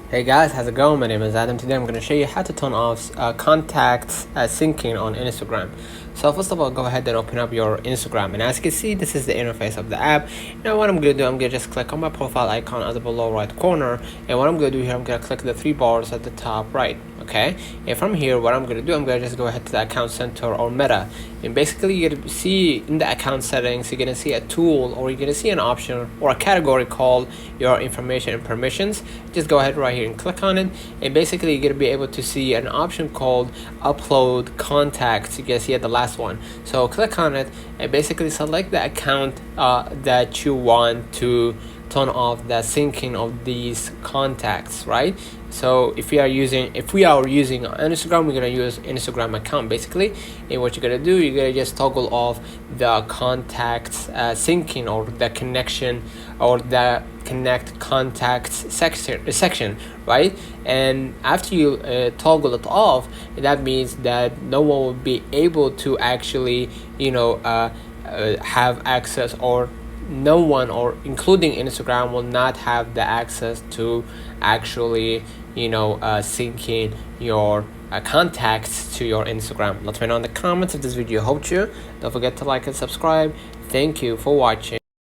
Hey guys, how's it going? My name is Adam. Today I'm going to show you how to turn off contacts syncing on Instagram. So first of all, go ahead and open up your Instagram, and as you can see, this is the interface of the app. Now what I'm going to do, I'm going to just click on my profile icon at the below right corner, and what I'm going to do here, I'm going to click the three bars at the top right. Okay, and from here, what I'm going to do, I'm going to just go ahead to the account center or meta, and basically you're going to see in the account settings, you're going to see a tool, or you're going to see an option or a category called your information and permissions. Just go ahead right here and click on it, and basically you're going to be able to see an option called upload contacts. You can see at the last one, so click on it and basically select the account that you want to turn off the syncing of these contacts, right? So if we are using Instagram, we're gonna use Instagram account basically, and what you're gonna do, you're gonna just toggle off the contacts syncing, or the connection, or the connect contacts section, right? And after you toggle it off, that means that no one will be able to actually have access, or no one, or including Instagram, will not have the access to actually syncing your contacts to your Instagram. Let me know in the comments if this video helped you. Don't forget to like and subscribe. Thank you for watching.